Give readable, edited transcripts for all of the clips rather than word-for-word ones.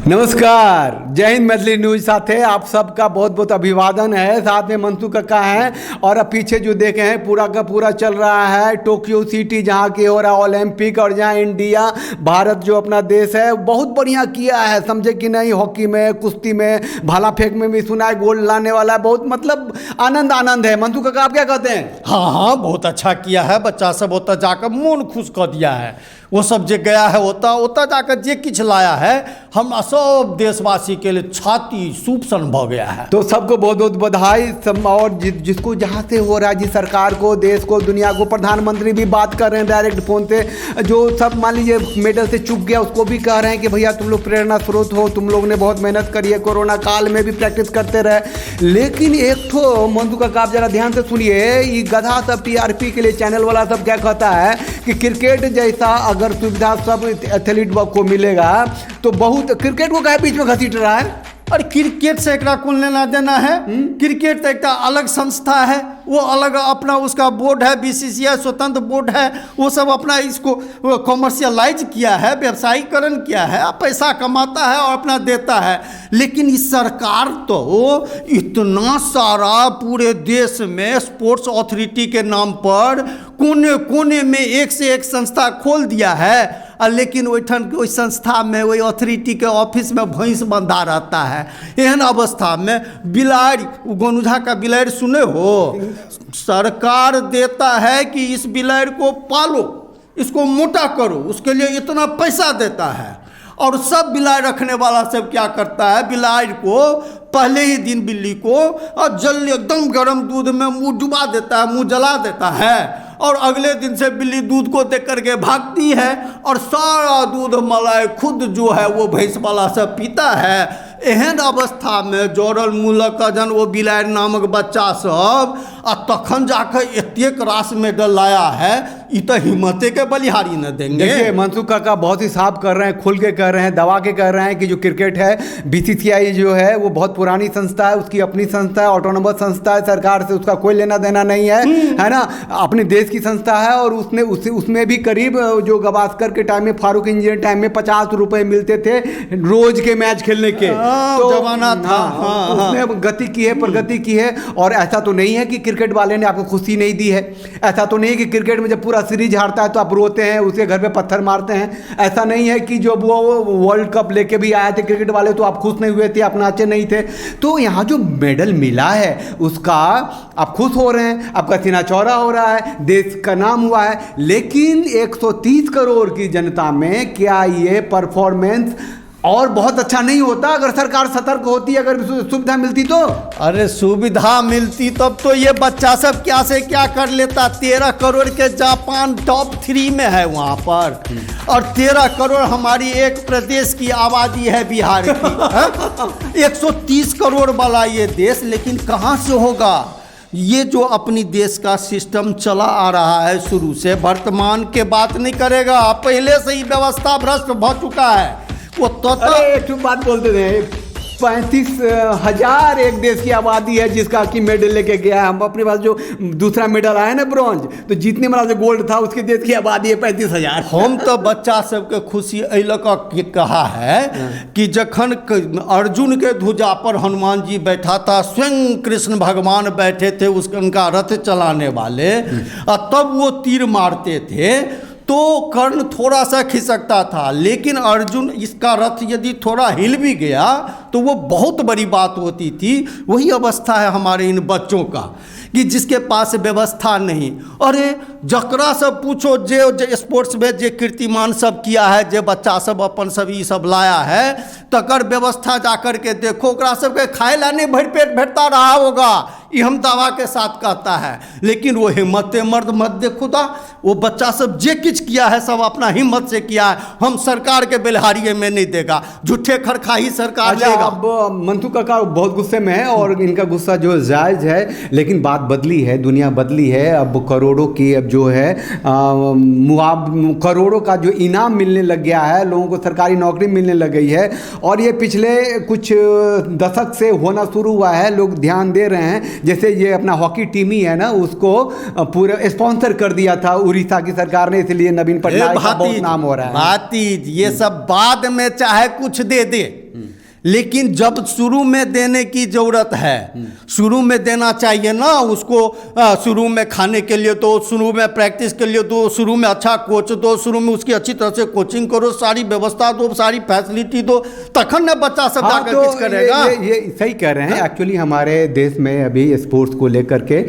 नमस्कार, जय हिंद। मैथिली न्यूज साथ है, आप सबका बहुत बहुत अभिवादन है। साथ में मंसू काका हैं और अब पीछे जो देखे हैं पूरा का पूरा चल रहा है टोक्यो सिटी, जहां की हो रहा है ओलंपिक, और जहां इंडिया भारत जो अपना देश है बहुत बढ़िया किया है, समझे कि नहीं। हॉकी में, कुश्ती में, भाला फेंक में भी सुना है गोल्ड लाने वाला है। बहुत मतलब आनंद है। मंसू काका आप क्या कहते हैं? हाँ, बहुत अच्छा किया है। बच्चा सब होता जाकर मन खुश कर दिया है। वो सब जो गया है होता जाकर जे किछ लाया है, हम सब देशवासी के लिए छाती सूप सन भ गया है। तो सबको बहुत बहुत बधाई। सब और जिसको जहाँ से हो रहा है, जिस सरकार को, देश को, दुनिया को, प्रधानमंत्री भी बात कर रहे हैं डायरेक्ट फोन से। जो सब मान लीजिए मेडल से चूक गया उसको भी कह रहे हैं कि भैया तुम लोग प्रेरणा स्रोत हो, तुम लोग ने बहुत मेहनत करी है, कोरोना काल में भी प्रैक्टिस करते रहे। लेकिन एक तो मंसू काका आप जरा ध्यान से सुनिए, ये गधा सब टीआरपी के लिए चैनल वाला सब क्या कहता है कि क्रिकेट जैसा अगर सुविधा सब एथलीट को मिलेगा तो बहुत, क्रिकेट को क्या बीच में घसीट रहा है। अरे क्रिकेट से एकरा कौन लेना देना है? क्रिकेट तो एक अलग संस्था है, वो अलग अपना उसका बोर्ड है, बीसीसीआई स्वतंत्र बोर्ड है। वो सब अपना इसको कॉमर्शियलाइज किया है, व्यवसायीकरण किया है, पैसा कमाता है और अपना देता है। लेकिन इस सरकार तो इतना सारा पूरे देश में स्पोर्ट्स अथॉरिटी के नाम पर कोने कोने में एक से एक संस्था खोल दिया है। लेकिन ओई संस्था में, वही अथॉरिटी के ऑफिस में भैंस बंधा रहता है। एहन अवस्था में बिलाड़ि, गोनुझा का बिलाड़ि सुने हो? सरकार देता है कि इस बिलाड़ि को पालो, इसको मोटा करो, उसके लिए इतना पैसा देता है। और सब बिलाड़ि रखने वाला सब क्या करता है, बिलाड़ि को पहले ही दिन बिल्ली को और जल एकदम गर्म दूध में मुंह डुबा देता है, मुंह जला देता है। और अगले दिन से बिल्ली दूध को देख करके भागती है और सारा दूध मलाई खुद जो है वो भैंस वाला सब पीता है। एहन अवस्था में जोड़ल मूलक जन वो बिलाड़ि नामक बच्चा सब आ तखन जाकर एतेक रास मेडल लाया है। ये तो हिम्मते के बलिहारी न देंगे। देखिए मंसू काका बहुत ही साफ कर रहे हैं, खुल के कह रहे हैं, दबा के कह रहे हैं कि जो क्रिकेट है, बीसीसीआई जो है वो बहुत पुरानी संस्था है, उसकी अपनी संस्था है, ऑटोनोमस संस्था है, सरकार से उसका कोई लेना देना नहीं है ना। अपने देश की संस्था है और उसमें भी करीब जो गावस्कर के टाइम में, फारूक इंजीनियर टाइम में 50 रुपए मिलते थे रोज के मैच खेलने के। तो जमाना था। उसने गति की है, प्रगति की है। और ऐसा तो नहीं है कि क्रिकेट वाले ने आपको खुशी नहीं दी है। ऐसा तो नहीं है कि क्रिकेट में जब पूरा सीरीज हारता है तो आप रोते हैं, उसके घर पे पत्थर मारते हैं। ऐसा नहीं है कि जब वो वर्ल्ड कप लेके भी आए थे क्रिकेट वाले तो आप खुश नहीं हुए थे, आप नाचे नहीं थे। तो यहाँ जो मेडल मिला है उसका आप खुश हो रहे हैं, आपका सीना चौड़ा हो रहा है, देश का नाम हुआ है। लेकिन 130 करोड़ की जनता में क्या ये परफॉर्मेंस और बहुत अच्छा नहीं होता अगर सरकार सतर्क होती, अगर सुविधा मिलती तो? अरे सुविधा मिलती तब तो ये बच्चा सब क्या से क्या कर लेता। 13 करोड़ के जापान टॉप 3 में है वहाँ पर, और 13 करोड़ हमारी एक प्रदेश की आबादी है बिहार की। 130 करोड़ वाला ये देश, लेकिन कहाँ से होगा? ये जो अपनी देश का सिस्टम चला आ रहा है शुरू से, वर्तमान के बात नहीं करेगा, पहले से ही व्यवस्था भ्रष्ट हो चुका है। वो तो एक बात बोलते थे, 35,000 एक देश की आबादी है जिसका कि मेडल लेके गया है। हम अपने पास जो दूसरा मेडल आया ना ब्रॉन्ज, तो जितने मतलब जो गोल्ड था उसके देश की आबादी है 35,000। हम तो बच्चा सबके खुशी अल कहा है कि जखन अर्जुन के ध्वजा पर हनुमान जी बैठा था, स्वयं कृष्ण भगवान बैठे थे उनका रथ चलाने वाले, और तब वो तीर मारते थे तो कर्ण थोड़ा सा खिसकता था। लेकिन अर्जुन इसका रथ यदि थोड़ा हिल भी गया तो वो बहुत बड़ी बात होती थी। वही अवस्था है हमारे इन बच्चों का कि जिसके पास व्यवस्था नहीं। अरे जकरा सब पूछो जे स्पोर्ट्स में जे कीर्तिमान सब किया है, जे बच्चा सब अपन सब ये सब लाया है, तकर व्यवस्था जाकर के देखो, ओकरा सबके खाए लाने भर पेट भेटता रहा होगा, ये हम दावा के साथ कहता है। लेकिन वो हिम्मत मर्द मत देखुदा, वो बच्चा सब जे किच किया है सब अपना हिम्मत से किया है। हम सरकार के बेलहारिए में नहीं देगा, झूठे खरखाही सरकार देगा। अब मंसू काका बहुत गुस्से में है और इनका गुस्सा जो जायज है, लेकिन बात बदली है, दुनिया बदली है। अब करोड़ों की अब जो है करोड़ों का जो इनाम मिलने लग गया है, लोगों को सरकारी नौकरी मिलने लग गई है। और ये पिछले कुछ दशक से होना शुरू हुआ है, लोग ध्यान दे रहे हैं जैसे ये अपना हॉकी टीम ही है ना, उसको पूरा स्पॉन्सर कर दिया था उड़ीसा की सरकार ने, इसलिए नवीन पटनायक का बहुत नाम हो रहा है। भातीज ये सब बाद में चाहे कुछ दे दे, लेकिन जब शुरू में देने की जरूरत है, शुरू में देना चाहिए ना उसको। शुरू में खाने के लिए तो, शुरू में प्रैक्टिस के लिए तो, शुरू में अच्छा कोच दो, शुरू में उसकी अच्छी तरह से कोचिंग करो, सारी व्यवस्था दो, सारी फैसिलिटी दो, तखन न बच्चा सब जाकर तो कुछ करेगा। ये सही कह रहे हैं। एक्चुअली हमारे देश में अभी स्पोर्ट्स को लेकर के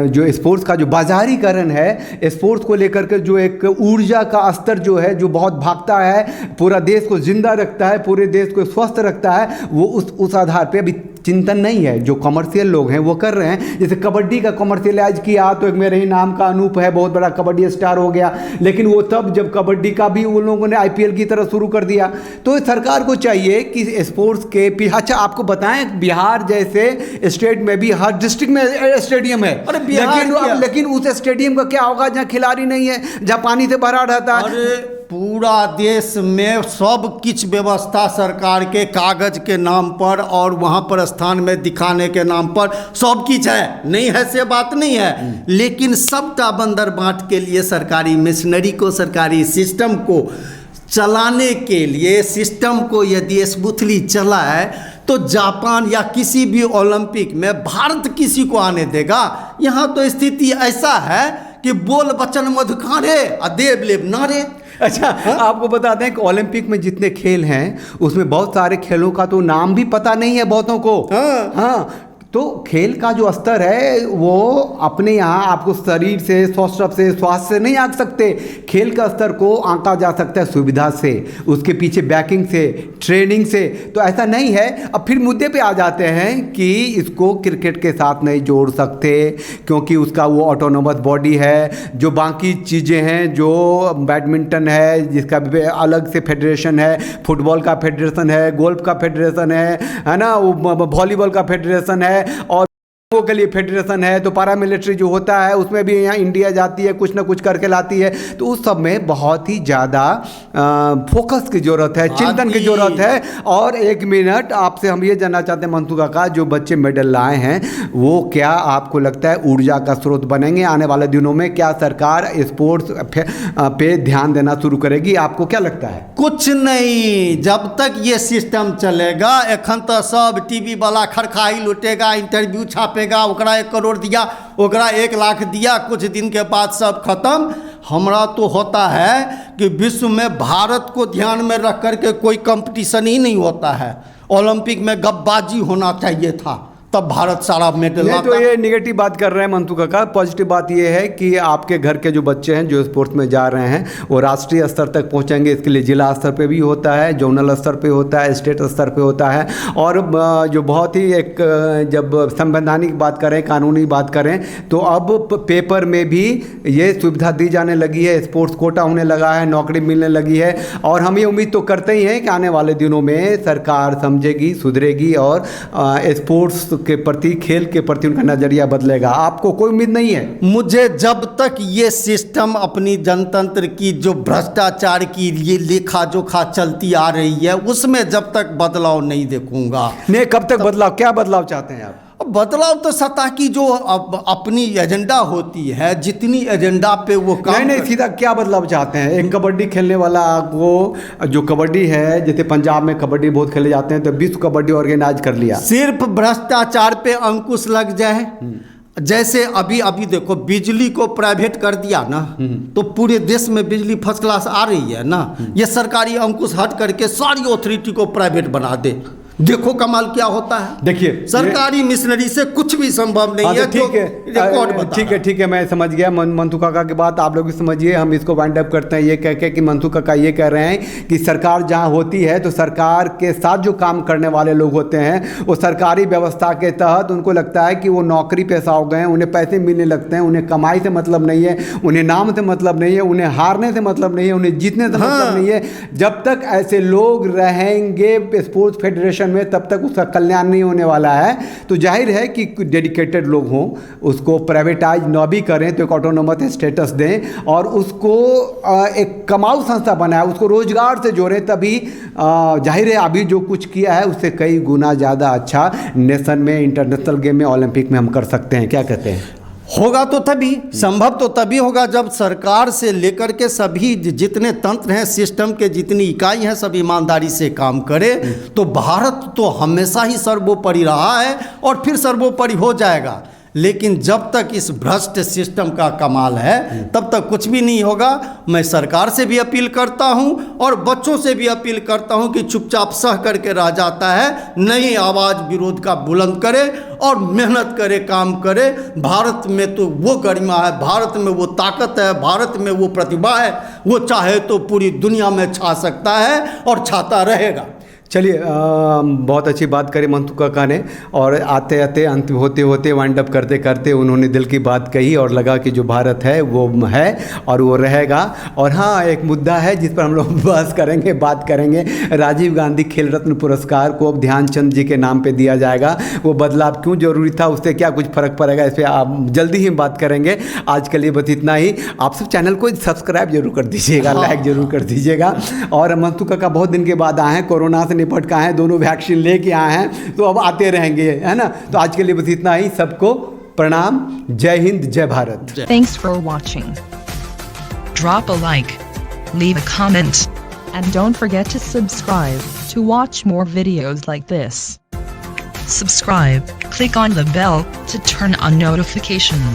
जो स्पोर्ट्स का जो बाजारीकरण है, स्पोर्ट्स को लेकर के जो एक ऊर्जा का स्तर जो है, जो बहुत भागता है, पूरा देश को जिंदा रखता है, पूरे देश को स्वस्थ रखता है, वो उस आधार पे अभी चिंतन नहीं है। जो कमर्शियल लोग हैं वो कर रहे हैं। जैसे कबड्डी का कमर्शियलाइज किया तो एक मेरे ही नाम का अनूप है, बहुत बड़ा कबड्डी स्टार हो गया, लेकिन वो तब जब कबड्डी का भी उन लोगों ने आईपीएल की तरह शुरू कर दिया। तो सरकार को चाहिए कि स्पोर्ट्स के अच्छा आपको बताएं, बिहार जैसे स्टेट में भी हर डिस्ट्रिक्ट में स्टेडियम है, लेकिन उस स्टेडियम का क्या होगा जहाँ खिलाड़ी नहीं है, जहाँ पानी से भरा रहता है। पूरा देश में सब कुछ व्यवस्था सरकार के कागज के नाम पर और वहाँ पर स्थान में दिखाने के नाम पर सब कुछ है, नहीं है से बात नहीं है, लेकिन सबका बंदर बांट के लिए सरकारी मशीनरी को, सरकारी सिस्टम को चलाने के लिए, सिस्टम को यदि स्मूथली चला है तो जापान या किसी भी ओलंपिक में भारत किसी को आने देगा? यहाँ तो स्थिति ऐसा है कि बोल बचन मधुकारे और देव लेव नारे। अच्छा, आपको बताते हैं कि ओलंपिक में जितने खेल हैं उसमें बहुत सारे खेलों का तो नाम भी पता नहीं है बहुतों को। हाँ, तो खेल का जो स्तर है वो अपने यहाँ आपको शरीर से, स्वास्थ्य से नहीं आंक सकते। खेल का स्तर को आंका जा सकता है सुविधा से, उसके पीछे बैकिंग से, ट्रेनिंग से। तो ऐसा नहीं है। अब फिर मुद्दे पे आ जाते हैं कि इसको क्रिकेट के साथ नहीं जोड़ सकते क्योंकि उसका वो ऑटोनोमस बॉडी है, जो बाकी चीज़ें हैं, जो बैडमिंटन है जिसका भी अलग से फेडरेशन है, फुटबॉल का फेडरेशन है, गोल्फ का फेडरेशन है ना, वॉलीबॉल का फेडरेशन है, और के लिए फेडरेशन है। तो पैरामिलिट्री जो होता है उसमें भी यहाँ इंडिया जाती है, कुछ ना कुछ करके लाती है। तो उस सब में बहुत ही ज़्यादा फोकस की ज़रूरत है, चिंतन की ज़रूरत है। और एक मिनट आपसे हम ये जानना चाहते हैं मंतू काका, जो बच्चे मेडल लाए हैं वो क्या आपको लगता है ऊर्जा का स्रोत बनेंगे आने वाले दिनों में? क्या सरकार स्पोर्ट्स पे ध्यान देना शुरू करेगी? आपको क्या लगता है? कुछ नहीं, जब तक ये सिस्टम चलेगा। एखन तो सब टीवी वाला खड़खाई लुटेगा, इंटरव्यू छापेगा, ओकरा 1 करोड़ दिया, ओकरा 1 लाख दिया, कुछ दिन के बाद सब खत्म। हमरा तो होता है कि विश्व में भारत को ध्यान में रख करके कोई कंपटीशन ही नहीं होता है। ओलंपिक में गपबाजी होना चाहिए था, तब भारत सारा मेडल लाता। तो ये नेगेटिव बात कर रहे हैं मंतू काका। पॉजिटिव बात ये है कि आपके घर के जो बच्चे हैं जो स्पोर्ट्स में जा रहे हैं वो राष्ट्रीय स्तर तक पहुंचेंगे। इसके लिए जिला स्तर पे भी होता है, जोनल स्तर पे होता है, स्टेट स्तर पे होता है। और जो बहुत ही एक जब संवैधानिक बात करें, कानूनी बात करें, तो अब पेपर में भी ये सुविधा दी जाने लगी है, स्पोर्ट्स कोटा होने लगा है, नौकरी मिलने लगी है। और हम ये उम्मीद तो करते ही हैं कि आने वाले दिनों में सरकार समझेगी, सुधरेगी और स्पोर्ट्स के प्रति, खेल के प्रति उनका नजरिया बदलेगा। आपको कोई उम्मीद नहीं है? मुझे जब तक ये सिस्टम अपनी जनतंत्र की जो भ्रष्टाचार की ये लेखा जोखा चलती आ रही है उसमें जब तक बदलाव नहीं देखूंगा। नहीं, कब तक बदलाव? क्या बदलाव चाहते हैं आप? बदलाव तो सत्ता की जो अपनी एजेंडा होती है, जितनी एजेंडा पे वो काम नहीं, सीधा क्या बदलाव चाहते हैं? एक कबड्डी खेलने वाला को, जो कबड्डी है, जैसे पंजाब में कबड्डी बहुत खेले जाते हैं, तो विश्व कबड्डी ऑर्गेनाइज कर लिया। सिर्फ भ्रष्टाचार पे अंकुश लग जाए। जैसे अभी देखो, बिजली को प्राइवेट कर दिया ना, तो पूरे देश में बिजली फर्स्ट क्लास आ रही है ना। ये सरकारी अंकुश हट करके सारी अथॉरिटी को प्राइवेट बना दे, देखो कमाल क्या होता है। देखिए, सरकारी मिशनरी से कुछ भी संभव नहीं है। ठीक है, मैं समझ गया मंतू काका की बात। आप लोग भी समझिए, हम इसको वाइंड अप करते हैं ये कह के कि मंतू काका ये कह रहे हैं कि सरकार जहां होती है तो सरकार के साथ जो काम करने वाले लोग होते हैं वो सरकारी व्यवस्था के तहत उनको लगता है कि वो नौकरी पेशा हो गए हैं, उन्हें पैसे मिलने लगते हैं, उन्हें कमाई से मतलब नहीं है, उन्हें नाम से मतलब नहीं है, उन्हें हारने से मतलब नहीं है, उन्हें जीतने से मतलब नहीं है। जब तक ऐसे लोग रहेंगे स्पोर्ट्स फेडरेशन जनरेशन में, तब तक उसका कल्याण नहीं होने वाला है। तो जाहिर है कि डेडिकेटेड लोग हों, उसको प्राइवेटाइज न भी करें तो एक ऑटोनोमस स्टेटस दें और उसको एक कमाऊ संस्था बनाए, उसको रोजगार से जोड़ें, तभी जाहिर है अभी जो कुछ किया है उससे कई गुना ज़्यादा अच्छा नेशन में, इंटरनेशनल गेम में, ओलंपिक में हम कर सकते हैं। क्या कहते हैं? होगा तो तभी, संभव तो तभी होगा जब सरकार से लेकर के सभी जितने तंत्र हैं, सिस्टम के जितनी इकाई हैं, सब ईमानदारी से काम करे। तो भारत तो हमेशा ही सर्वोपरि रहा है और फिर सर्वोपरि हो जाएगा। लेकिन जब तक इस भ्रष्ट सिस्टम का कमाल है तब तक कुछ भी नहीं होगा। मैं सरकार से भी अपील करता हूं और बच्चों से भी अपील करता हूं कि चुपचाप सह करके रह जाता है, नई आवाज़ विरोध का बुलंद करे और मेहनत करे, काम करे। भारत में तो वो गरिमा है, भारत में वो ताकत है, भारत में वो प्रतिभा है, वो चाहे तो पूरी दुनिया में छा सकता है और छाता रहेगा। चलिए, बहुत अच्छी बात करी मंतू काका ने, और आते आते अंत होते होते वाइंड अप करते करते उन्होंने दिल की बात कही और लगा कि जो भारत है वो है और वो रहेगा। और हाँ, एक मुद्दा है जिस पर हम लोग बहस करेंगे, बात करेंगे। राजीव गांधी खेल रत्न पुरस्कार को अब ध्यानचंद जी के नाम पे दिया जाएगा। वो बदलाव क्यों जरूरी था, उससे क्या कुछ फ़र्क पड़ेगा, इस पर आप जल्दी ही बात करेंगे। आज के लिए बस इतना ही। आप सब चैनल को सब्सक्राइब जरूर कर दीजिएगा, लाइक जरूर कर दीजिएगा। और मंतू काका बहुत दिन के बाद आए हैं, कोरोना से निपट का है, दोनों वैक्सीन लेके आए हैं, तो अब आते रहेंगे, है ना। तो आज के लिए बस इतना ही। सबको प्रणाम, जय हिंद, जय Bharat. Thanks for watching. Drop a like, leave a comment, and don't forget to subscribe to watch more videos like this. Subscribe, click on the bell to turn on notifications.